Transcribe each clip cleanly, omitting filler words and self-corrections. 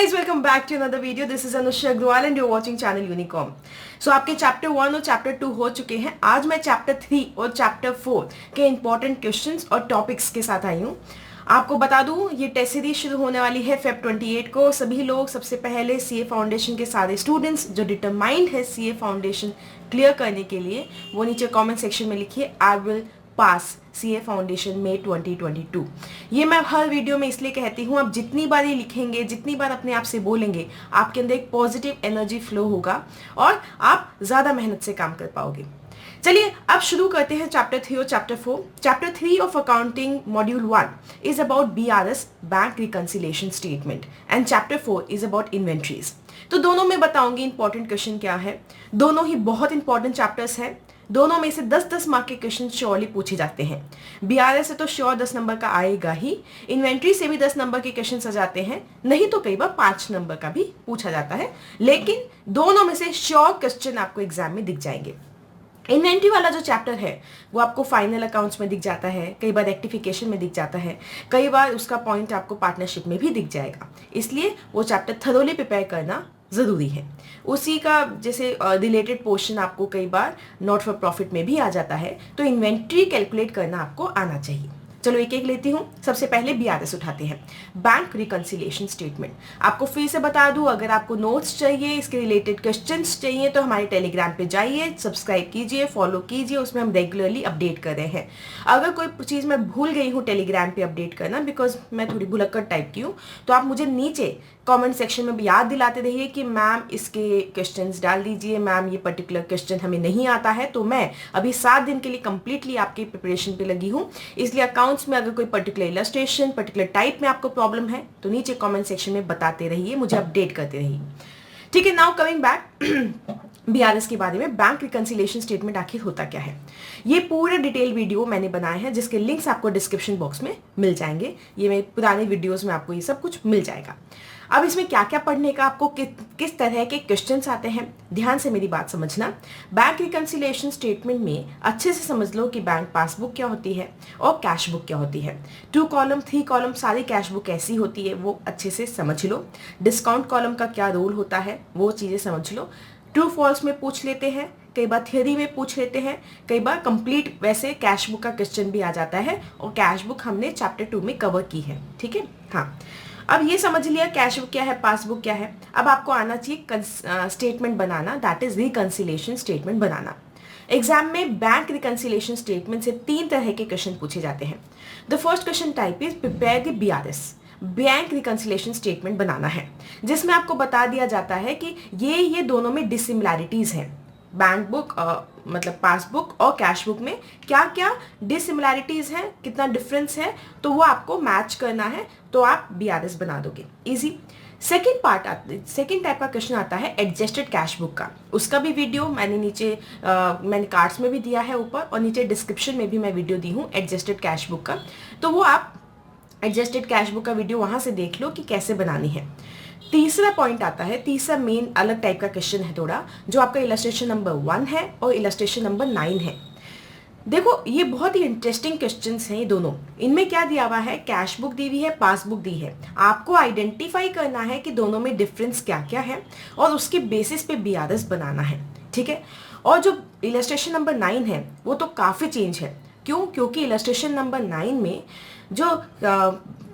guys, welcome back to another video. This is Anusha Agrawal and you're watching channel Unicom. So आपके chapter 1 और chapter 2 हो चुके हैं. आज मैं चैप्टर 3 और चैप्टर 4 के इंपॉर्टेंट क्वेश्चंस और टॉपिक्स के साथ आई हूँ. आपको बता दूं ये टेस्ट सीरीज शुरू होने वाली है फेब 28 को. सभी लोग सबसे पहले सीए फाउंडेशन के सारे स्टूडेंट्स जो डिटरमाइंड है सीए फाउंडेशन क्लियर करने के लिए वो नीचे कमेंट सेक्शन में लिखिए I will pass CA foundation में 2022. ये मैं हर वीडियो में इसलिए कहती हूँ, आप जितनी बार ये लिखेंगे, जितनी बार अपने आप से बोलेंगे, आपके अंदर एक पॉजिटिव एनर्जी फ्लो होगा और आप ज़्यादा मेहनत से काम कर पाओगे. चलिए अब शुरू करते हैं चैप्टर 3 और chapter 4. Chapter 3 of accounting module 1 is about BRS bank reconciliation statement and chapter 4 is about inventories. तो दोनों में बताऊंगी इंपॉर्टेंट क्वेश्चन क्या है. दोनों ही बहुत इंपॉर्टेंट चैप्टर्स हैं. दोनों में से 10-10 मार्क के क्वेश्चन श्योरली पूछे जाते हैं. बीआरएस से तो श्योर 10 नंबर का आएगा ही. इन्वेंट्री से भी 10 नंबर के क्वेश्चन आ जाते हैं, नहीं तो कई बार 5 नंबर का भी पूछा जाता है. लेकिन दोनों में से श्योर क्वेश्चन आपको एग्जाम में दिख जाएंगे. इन्वेंट्री वाला जो चैप्टर है वो आपको फाइनल अकाउंट्स में दिख जाता है, कई बार रेक्टिफिकेशन में दिख जाता है, कई बार उसका पॉइंट आपको पार्टनरशिप में भी दिख जाएगा. इसलिए वो चैप्टर थरोली प्रिपेयर करना ज़रूरी है. उसी का जैसे रिलेटेड पोर्शन आपको कई बार नॉट फॉर प्रॉफिट में भी आ जाता है, तो इन्वेंट्री कैलकुलेट करना आपको आना चाहिए. चलो एक एक लेती हूँ. सबसे पहले बीआरएस उठाते हैं, बैंक रिकंसिलिएशन स्टेटमेंट. आपको फिर से बता दूँ, अगर आपको नोट्स चाहिए, इसके रिलेटेड क्वेश्चंस चाहिए तो हमारे टेलीग्राम पे जाइए, सब्सक्राइब कीजिए, फॉलो कीजिए. उसमें हम रेगुलरली अपडेट कर रहे हैं. अगर कोई चीज़ मैं भूल गई हूँ टेलीग्राम पे अपडेट करना, बिकॉज मैं थोड़ी भुलक्कड़ टाइप की हूँ, तो आप मुझे नीचे कमेंट सेक्शन में याद दिलाते रहिए कि मैम इसके क्वेश्चंस डाल दीजिए, मैम ये पर्टिकुलर क्वेश्चन हमें नहीं आता है. तो मैं अभी 7 दिन के लिए कंप्लीटली आपकी प्रिपरेशन पे लगी हूँ. इसलिए अकाउंट्स में अगर कोई पर्टिकुलर इलस्ट्रेशन, पर्टिकुलर टाइप में आपको प्रॉब्लम है तो नीचे कमेंट सेक्शन में बताते रहिए, मुझे अपडेट करते रहिए. ठीक है, नाउ कमिंग बैक बीआरएस के बारे में. बैंक रिकंसिलिएशन स्टेटमेंट आखिर होता क्या है, ये पूरे डिटेल वीडियो मैंने बनाए हैं जिसके लिंक्स आपको डिस्क्रिप्शन बॉक्स में मिल जाएंगे. ये मेरे पुराने वीडियोस में आपको ये सब कुछ मिल जाएगा. अब इसमें क्या क्या पढ़ने का, आपको किस तरह के क्वेश्चंस आते हैं, ध्यान से मेरी बात समझना. बैंक रिकंसिलिएशन स्टेटमेंट में अच्छे से समझ लो कि बैंक पासबुक क्या होती है और कैश बुक क्या होती है. 2 कॉलम 3 कॉलम सारी कैश बुक कैसी होती है वो अच्छे से समझ लो. डिस्काउंट कॉलम का क्या रोल होता है वो चीज़ें समझ लो. ट्रू फॉल्स में पूछ लेते हैं, कई बार थियोरी में पूछ लेते हैं, कई बार कंप्लीट वैसे कैश बुक का क्वेश्चन भी आ जाता है और कैश बुक हमने चैप्टर 2 में कवर की है. ठीक है, हाँ. अब ये समझ लिया कैश बुक क्या है, पासबुक क्या है. अब आपको आना चाहिए स्टेटमेंट बनाना, दैट इज रिकंसिलिएशन स्टेटमेंट बनाना. एग्जाम में बैंक रिकंसिलिएशन स्टेटमेंट से 3 तरह के क्वेश्चन पूछे जाते हैं. The first question type is prepare the BRS, bank reconciliation statement बनाना है, जिसमें आपको बता दिया जाता है कि ये दोनों में डिसिमिलैरिटीज हैं. बैंक बुक मतलब पासबुक और कैश बुक में क्या क्या डिसिमिलैरिटीज हैं, कितना डिफरेंस है, तो वो आपको मैच करना है, तो आप बीआरएस बना दोगे. इजी. सेकेंड टाइप का क्वेश्चन आता है एडजस्टेड कैश बुक का. उसका भी वीडियो मैंने नीचे मैंने कार्ड्स में भी दिया है ऊपर, और नीचे डिस्क्रिप्शन में भी मैं वीडियो दी हूँ एडजस्टेड कैश बुक का. तो वो आप एडजस्टेड कैश बुक का वीडियो वहाँ से देख लो कि कैसे बनानी है. तीसरा पॉइंट आता है, तीसरा मेन अलग टाइप का क्वेश्चन है थोड़ा, जो आपका इलस्ट्रेशन नंबर 1 है और इलस्ट्रेशन नंबर 9 है. देखो ये बहुत ही इंटरेस्टिंग क्वेश्चंस हैं ये दोनों. इनमें क्या दिया हुआ है, कैश बुक दी हुई है, पासबुक दी है. आपको आइडेंटिफाई करना है कि दोनों में डिफरेंस क्या क्या है और उसके बेसिस पे बीआरएस बनाना है. ठीक है. और जो इलस्ट्रेशन नंबर 9 है वो तो काफ़ी चेंज है. क्यों? क्योंकि इलस्ट्रेशन नंबर 9 में जो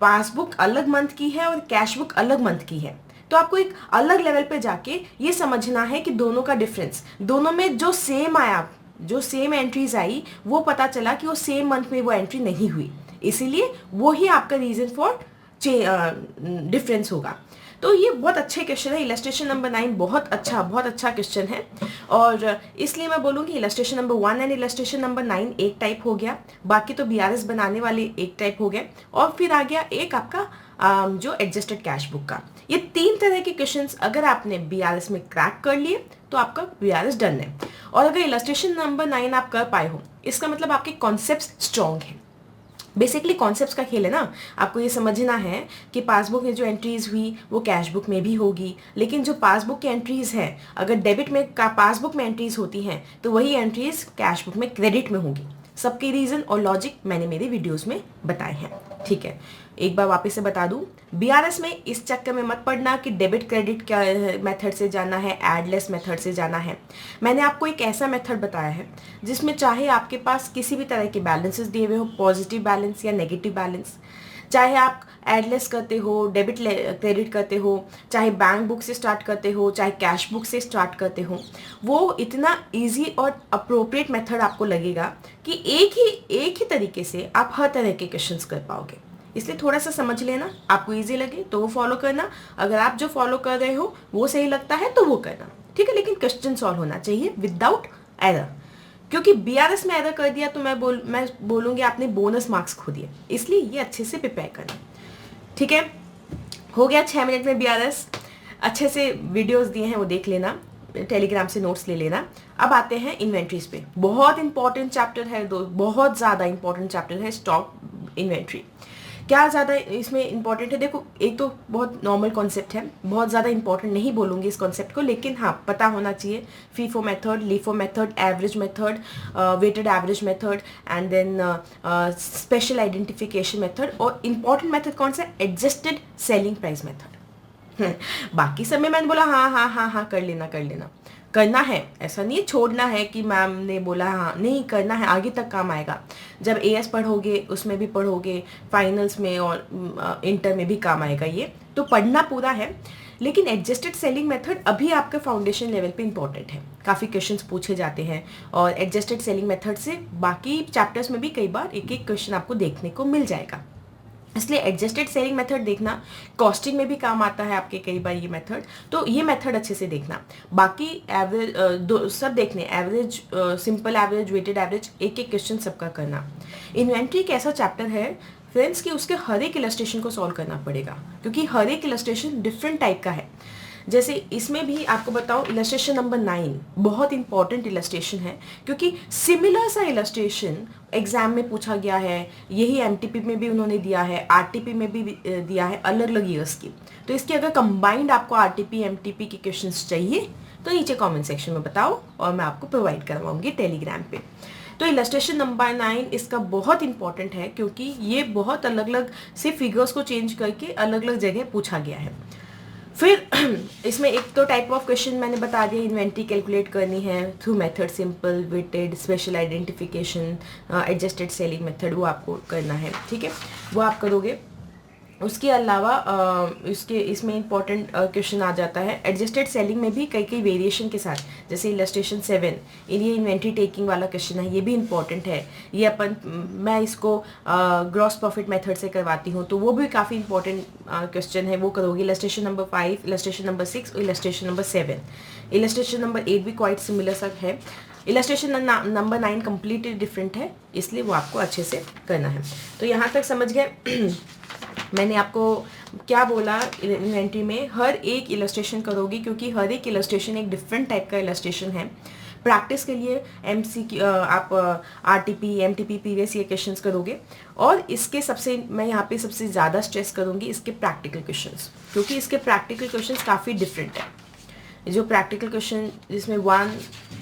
पासबुक अलग मंथ की है और कैश बुक अलग मंथ की है, तो आपको एक अलग लेवल पे जाके ये समझना है कि दोनों का डिफरेंस, दोनों में जो सेम आया, जो सेम एंट्रीज आई, वो पता चला कि वो सेम मंथ में वो एंट्री नहीं हुई, इसीलिए वो ही आपका रीजन फॉर डिफरेंस होगा. तो ये बहुत अच्छे क्वेश्चन है. इलस्ट्रेशन नंबर 9 बहुत अच्छा क्वेश्चन है, और इसलिए मैं बोलूँगी illustration number 1 and illustration number 9 एक टाइप हो गया, बाकी तो बीआरएस बनाने वाले एक टाइप हो गए, और फिर आ गया एक आपका जो एडजस्टेड कैश बुक का. ये 3 तरह के क्वेश्चंस अगर आपने बीआरएस में क्रैक कर लिए तो आपका बीआरएस डन है. और अगर इलस्ट्रेशन नंबर 9 आप कर पाए हो, इसका मतलब आपके कॉन्सेप्ट्स स्ट्रॉन्ग हैं. बेसिकली कॉन्सेप्ट्स का खेल है ना. आपको ये समझना है कि पासबुक में जो एंट्रीज हुई वो कैश बुक में भी होगी, लेकिन जो पासबुक की एंट्रीज हैं, अगर डेबिट में पासबुक में एंट्रीज होती हैं तो वही एंट्रीज कैश बुक में क्रेडिट में होंगी. सबके रीज़न और लॉजिक मैंने मेरे वीडियोस में बताए हैं, ठीक है। एक बार वापस से बता दूं, बीआरएस में इस चक्कर में मत पड़ना कि डेबिट क्रेडिट क्या मेथड से जाना है, एडलेस मेथड से जाना है। मैंने आपको एक ऐसा मेथड बताया है जिसमें चाहे आपके पास किसी भी तरह के बैलेंसेस दिए हुए हो, पॉजिटिव बैलेंस या नेगेटिव बैलेंस, चाहे आप एडलेस करते हो, डेबिट क्रेडिट करते हो, चाहे बैंक बुक से स्टार्ट करते हो, चाहे कैश बुक से स्टार्ट करते हो, वो इतना इजी और अप्रोप्रिएट मेथड आपको लगेगा कि एक ही तरीके से आप हर तरह के क्वेश्चंस कर पाओगे। इसलिए थोड़ा सा समझ लेना, आपको इजी लगे तो वो फॉलो करना, अगर आप जो फॉलो कर रहे हो वो सही लगता है तो वो करना, ठीक है। लेकिन क्वेश्चन सॉल्व होना चाहिए विदाउट एरर, क्योंकि बीआरएस में एरर कर दिया तो मैं बोलूँगी आपने बोनस मार्क्स खो दिए, इसलिए ये अच्छे से प्रिपेयर करना, ठीक है। हो गया 6 मिनट में बीआरएस, अच्छे से वीडियोस दिए हैं वो देख लेना, टेलीग्राम से नोट्स ले लेना। अब आते हैं इन्वेंट्रीज पे, बहुत इंपॉर्टेंट चैप्टर है, बहुत ज़्यादा इंपॉर्टेंट चैप्टर है स्टॉक इन्वेंट्री। क्या ज़्यादा इसमें इंपॉर्टेंट है, देखो एक तो बहुत नॉर्मल कॉन्सेप्ट है, बहुत ज़्यादा इंपॉर्टेंट नहीं बोलूँगी इस कॉन्सेप्ट को, लेकिन हाँ पता होना चाहिए FIFO method, LIFO method, average method, weighted average method and then special identification method, और इम्पॉर्टेंट मेथड कौन सा, एडजस्टेड सेलिंग प्राइस मेथड। बाकी सब में मैंने बोला हाँ हाँ हाँ हाँ कर लेना करना है, ऐसा नहीं छोड़ना है कि मैम ने बोला हाँ, नहीं करना है, आगे तक काम आएगा। जब एएस पढ़ोगे उसमें भी पढ़ोगे, फाइनल्स में और इंटर में भी काम आएगा ये, तो पढ़ना पूरा है। लेकिन एडजस्टेड सेलिंग मेथड अभी आपके फाउंडेशन लेवल पे इंपॉर्टेंट है, काफ़ी क्वेश्चंस पूछे जाते हैं, और एडजस्टेड सेलिंग मेथड से बाकी चैप्टर्स में भी कई बार एक एक क्वेश्चन आपको देखने को मिल जाएगा, इसलिए एडजस्टेड सेलिंग मेथड देखना। कॉस्टिंग में भी काम आता है आपके कई बार ये मेथड, तो ये मेथड अच्छे से देखना। बाकी एवरेज सब देखने, average, simple average, weighted average, एक एक क्वेश्चन सबका करना। इन्वेंट्री एक ऐसा चैप्टर है फ्रेंड्स कि उसके हर एक इलस्ट्रेशन को सॉल्व करना पड़ेगा, क्योंकि हर एक इलस्ट्रेशन डिफरेंट टाइप का है। जैसे इसमें भी आपको बताओ, इलस्ट्रेशन नंबर 9 बहुत इंपॉर्टेंट इलस्ट्रेशन है, क्योंकि सिमिलर सा इलस्ट्रेशन एग्जाम में पूछा गया है, यही एमटीपी में भी उन्होंने दिया है, आरटीपी में भी दिया है, अलग अलग ईयर्स की। तो इसकी अगर कंबाइंड आपको आरटीपी एमटीपी की क्वेश्चंस चाहिए तो नीचे कमेंट सेक्शन में बताओ और मैं आपको प्रोवाइड करवाऊंगी टेलीग्राम पे। तो इलस्ट्रेशन नंबर 9 इसका बहुत इंपॉर्टेंट है, क्योंकि ये बहुत अलग अलग से फिगर्स को चेंज करके अलग अलग जगह पूछा गया है। फिर इसमें एक तो टाइप ऑफ क्वेश्चन मैंने बता दिया, इन्वेंट्री कैलकुलेट करनी है through method, simple, weighted, special identification, adjusted selling method, वो आपको करना है, ठीक है, वो आप करोगे। उसके अलावा इसमें इंपॉर्टेंट क्वेश्चन आ जाता है एडजस्टेड सेलिंग में भी कई वेरिएशन के साथ, जैसे इलस्ट्रेशन 7 ये इन्वेंट्री टेकिंग वाला क्वेश्चन है, ये भी इंपॉर्टेंट है। ये मैं इसको ग्रॉस प्रॉफिट मेथड से करवाती हूँ, तो वो भी काफ़ी इंपॉर्टेंट क्वेश्चन है, वो करोगे। इलस्ट्रेशन नंबर 5, इलस्ट्रेशन नंबर 6 और इलस्ट्रेशन नंबर 7। इलस्ट्रेशन नंबर 8 भी क्वाइट सिमिलर सा है। इलस्ट्रेशन नंबर 9 कम्प्लीटली डिफरेंट है, इसलिए वो आपको अच्छे से करना है। तो यहाँ तक समझ गए मैंने आपको क्या बोला, इन्वेंट्री में हर एक इलस्ट्रेशन करोगी, क्योंकि हर एक इलस्ट्रेशन एक डिफरेंट टाइप का इलस्ट्रेशन है। प्रैक्टिस के लिए आप RTP, MTP, previous year questions करोगे, और इसके मैं यहाँ पे सबसे ज़्यादा स्ट्रेस करूँगी इसके प्रैक्टिकल क्वेश्चंस, क्योंकि इसके प्रैक्टिकल क्वेश्चंस काफ़ी डिफरेंट है। जो प्रैक्टिकल क्वेश्चन जिसमें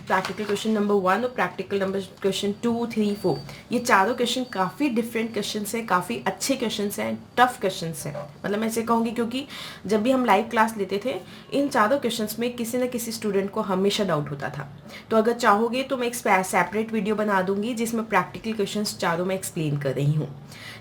प्रैक्टिकल क्वेश्चन नंबर 1 और प्रैक्टिकल नंबर क्वेश्चन 2, 3, 4, ये चारों क्वेश्चन काफ़ी डिफरेंट क्वेश्चन हैं, काफ़ी अच्छे क्वेश्चन हैं, टफ क्वेश्चन हैं। मतलब मैं ऐसे कहूँगी, क्योंकि जब भी हम लाइव क्लास लेते थे, इन चारों क्वेश्चन में किसी न किसी स्टूडेंट को हमेशा डाउट होता था। तो अगर चाहोगे तो मैं एक सेपरेट वीडियो बना दूंगी जिसमें प्रैक्टिकल क्वेश्चन चारों मैं एक्सप्लेन कर रही हूँ।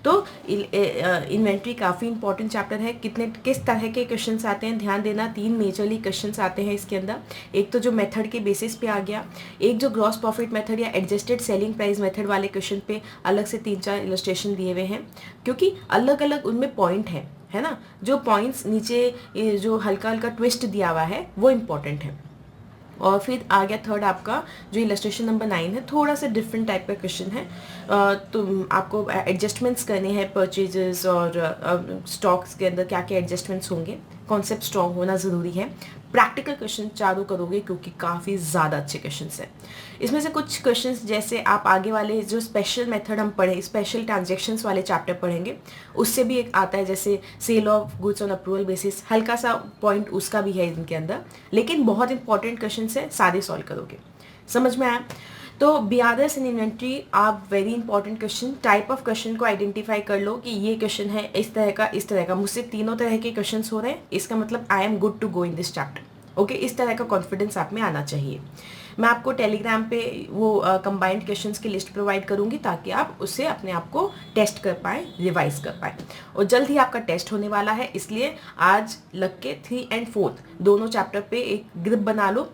तो इन्वेंट्री काफ़ी इंपॉर्टेंट चैप्टर है। किस तरह के क्वेश्चंस आते हैं ध्यान देना, 3 मेजरली क्वेश्चंस आते हैं इसके अंदर। एक तो जो मेथड के बेसिस पे आ गया, एक जो ग्रॉस प्रॉफिट मेथड या एडजस्टेड सेलिंग प्राइस मेथड वाले क्वेश्चन पे अलग से 3-4 इलस्ट्रेशन दिए हुए हैं, क्योंकि अलग अलग उनमें पॉइंट है ना। जो पॉइंट्स नीचे जो हल्का हल्का ट्विस्ट दिया हुआ है वो इम्पॉर्टेंट है। और फिर आ गया थर्ड आपका जो इलस्ट्रेशन नंबर 9 है, थोड़ा सा डिफरेंट टाइप का क्वेश्चन है। तो आपको एडजस्टमेंट्स करने हैं परचेजेस और स्टॉक्स के अंदर क्या क्या एडजस्टमेंट्स होंगे, कॉन्सेप्ट स्ट्रॉन्ग होना ज़रूरी है। प्रैक्टिकल क्वेश्चन चारों करोगे क्योंकि काफ़ी ज़्यादा अच्छे क्वेश्चंस हैं। इसमें से कुछ क्वेश्चंस जैसे आप आगे वाले जो स्पेशल मेथड हम पढ़े, स्पेशल ट्रांजैक्शंस वाले चैप्टर पढ़ेंगे, उससे भी एक आता है जैसे sale of goods on approval basis, हल्का सा पॉइंट उसका भी है इनके अंदर, लेकिन बहुत इंपॉर्टेंट क्वेश्चन है, सारे सॉल्व करोगे। समझ में आया? तो बियादर्स इन इन्वेंट्री आप very important question, type of question को आइडेंटिफाई कर लो कि ये क्वेश्चन है इस तरह का, मुझसे तीनों तरह के क्वेश्चन हो रहे हैं, इसका मतलब I am good to go in this chapter. Okay, इस तरह का कॉन्फिडेंस आप में आना चाहिए। मैं आपको टेलीग्राम पे वो कंबाइंड क्वेश्चंस की लिस्ट प्रोवाइड करूंगी ताकि आप उससे अपने आप को टेस्ट कर पाए, रिवाइज कर पाए। और जल्द ही आपका टेस्ट होने वाला है, इसलिए आज लग के 3 और 4 दोनों चैप्टर पे एक ग्रुप बना लो।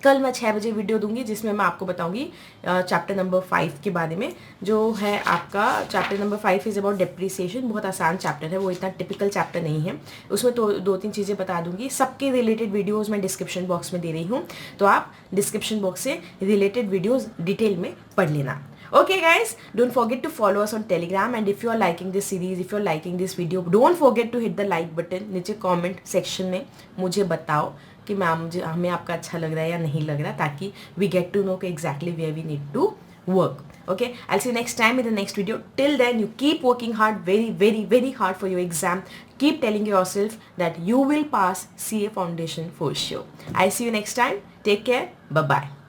कल मैं 6 बजे वीडियो दूंगी जिसमें मैं आपको बताऊंगी चैप्टर नंबर 5 के बारे में, जो है आपका chapter number 5 is about depreciation. बहुत आसान चैप्टर है, वो इतना टिपिकल चैप्टर नहीं है। उसमें तो 2-3 चीज़ें बता दूंगी। सबके रिलेटेड वीडियोज़ मैं डिस्क्रिप्शन बॉक्स में दे रही हूँ, तो आप डिस्क्रिप्शन बॉक्स से रिलेटेड वीडियोज़ डिटेल में पढ़ लेना। Okay guys, don't forget to follow us on Telegram, and if you are liking this series, if you are liking this video, don't forget to hit the like button। नीचे comment section में मुझे बताओ कि हमें आपका अच्छा लग रहा है या नहीं लग रहा, ताकि we get to know exactly where we need to work। Okay, I'll see you next time in the next video. Till then, you keep working hard, very hard for your exam. Keep telling yourself that you will pass CA Foundation for sure. I'll see you next time. Take care. Bye bye.